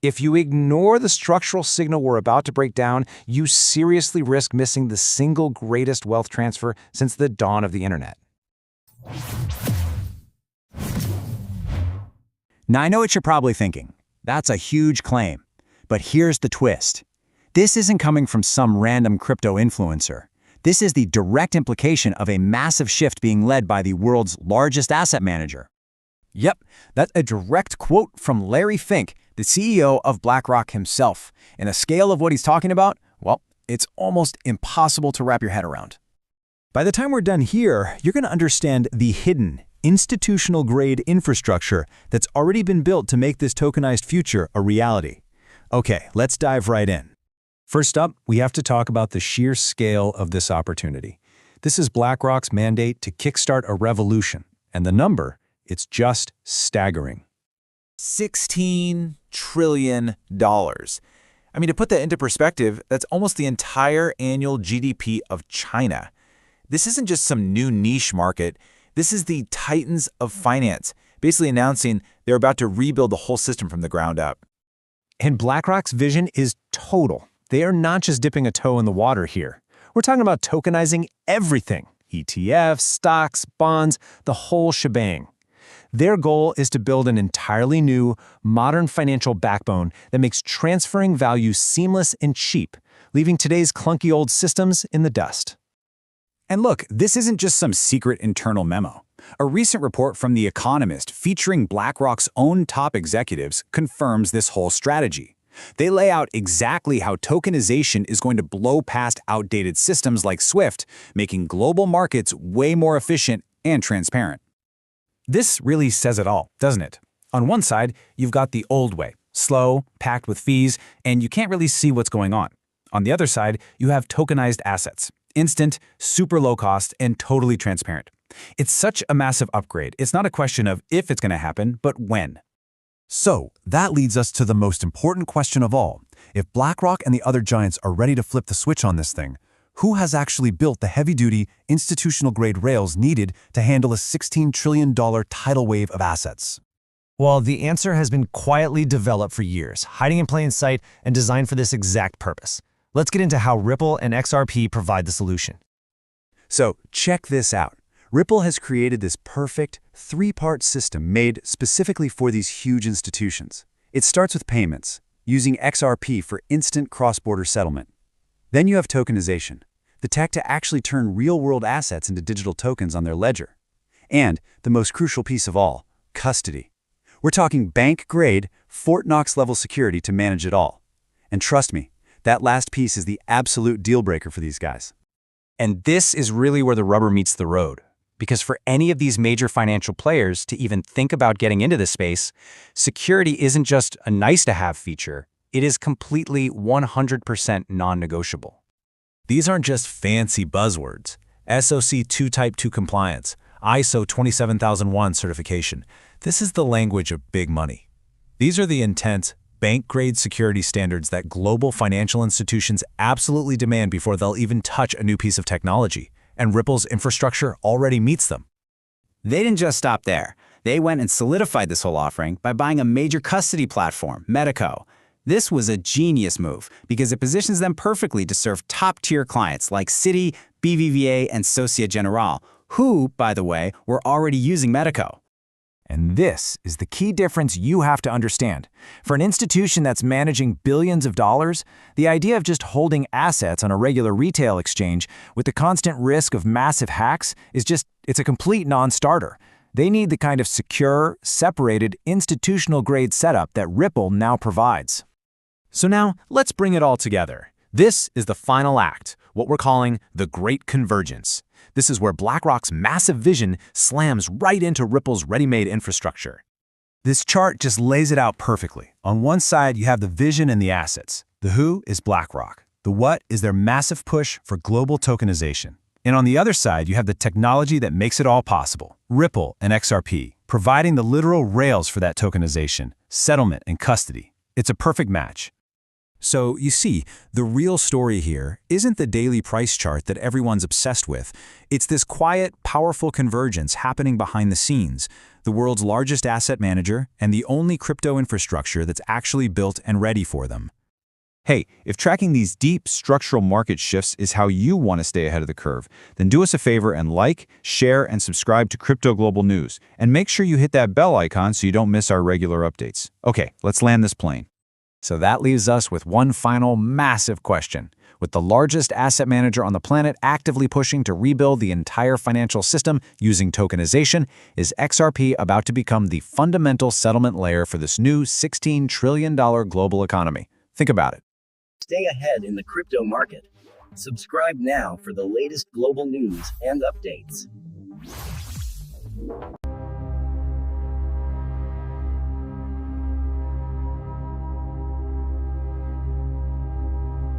If you ignore the structural signal we're about to break down, you seriously risk missing the single greatest wealth transfer since the dawn of the internet. Now, I know what you're probably thinking. That's a huge claim. But here's the twist. This isn't coming from some random crypto influencer. This is the direct implication of a massive shift being led by the world's largest asset manager. Yep, that's a direct quote from Larry Fink, the CEO of BlackRock himself. And the scale of what he's talking about, well, it's almost impossible to wrap your head around. By the time we're done here, you're going to understand the hidden, institutional-grade infrastructure that's already been built to make this tokenized future a reality. Okay, let's dive right in. First up, we have to talk about the sheer scale of this opportunity. This is BlackRock's mandate to kickstart a revolution, and the number, it's just staggering. $16 trillion. I mean, to put that into perspective, that's almost the entire annual GDP of China. This isn't just some new niche market. This is the titans of finance, basically announcing they're about to rebuild the whole system from the ground up. And BlackRock's vision is total. They are not just dipping a toe in the water here. We're talking about tokenizing everything: ETFs, stocks, bonds, the whole shebang. Their goal is to build an entirely new, modern financial backbone that makes transferring value seamless and cheap, leaving today's clunky old systems in the dust. And look, this isn't just some secret internal memo. A recent report from The Economist featuring BlackRock's own top executives confirms this whole strategy. They lay out exactly how tokenization is going to blow past outdated systems like SWIFT, making global markets way more efficient and transparent. This really says it all, doesn't it? On one side, you've got the old way, slow, packed with fees, and you can't really see what's going on. On the other side, you have tokenized assets, instant, super low cost, and totally transparent. It's such a massive upgrade. It's not a question of if it's going to happen, but when. So, that leads us to the most important question of all. If BlackRock and the other giants are ready to flip the switch on this thing, who has actually built the heavy-duty, institutional-grade rails needed to handle a $16 trillion tidal wave of assets? Well, the answer has been quietly developed for years, hiding in plain sight and designed for this exact purpose. Let's get into how Ripple and XRP provide the solution. So, check this out. Ripple has created this perfect, three-part system made specifically for these huge institutions. It starts with payments, using XRP for instant cross-border settlement. Then you have tokenization, the tech to actually turn real-world assets into digital tokens on their ledger. And, the most crucial piece of all, custody. We're talking bank-grade, Fort Knox-level security to manage it all. And trust me, that last piece is the absolute deal-breaker for these guys. And this is really where the rubber meets the road. Because for any of these major financial players to even think about getting into this space, security isn't just a nice-to-have feature. It is completely 100% non-negotiable. These aren't just fancy buzzwords. SOC 2 Type 2 compliance, ISO 27001 certification. This is the language of big money. These are the intense, bank-grade security standards that global financial institutions absolutely demand before they'll even touch a new piece of technology. And Ripple's infrastructure already meets them. They didn't just stop there. They went and solidified this whole offering by buying a major custody platform, Metaco. This was a genius move because it positions them perfectly to serve top-tier clients like Citi, BBVA, and Societe Generale, who, by the way, were already using Metaco. And this is the key difference you have to understand. For an institution that's managing billions of dollars, the idea of just holding assets on a regular retail exchange with the constant risk of massive hacks it's a complete non-starter. They need the kind of secure, separated, institutional-grade setup that Ripple now provides. So now, let's bring it all together. This is the final act, what we're calling the Great Convergence. This is where BlackRock's massive vision slams right into Ripple's ready-made infrastructure. This chart just lays it out perfectly. On one side, you have the vision and the assets. The who is BlackRock. The what is their massive push for global tokenization. And on the other side, you have the technology that makes it all possible. Ripple and XRP, providing the literal rails for that tokenization, settlement, and custody. It's a perfect match. So, you see, the real story here isn't the daily price chart that everyone's obsessed with. It's this quiet, powerful convergence happening behind the scenes, the world's largest asset manager and the only crypto infrastructure that's actually built and ready for them. Hey, if tracking these deep structural market shifts is how you want to stay ahead of the curve, then do us a favor and like, share, and subscribe to Crypto Global News. And make sure you hit that bell icon so you don't miss our regular updates. Okay, let's land this plane. So that leaves us with one final massive question. With the largest asset manager on the planet actively pushing to rebuild the entire financial system using tokenization, is XRP about to become the fundamental settlement layer for this new $16 trillion global economy? Think about it. Stay ahead in the crypto market. Subscribe now for the latest global news and updates.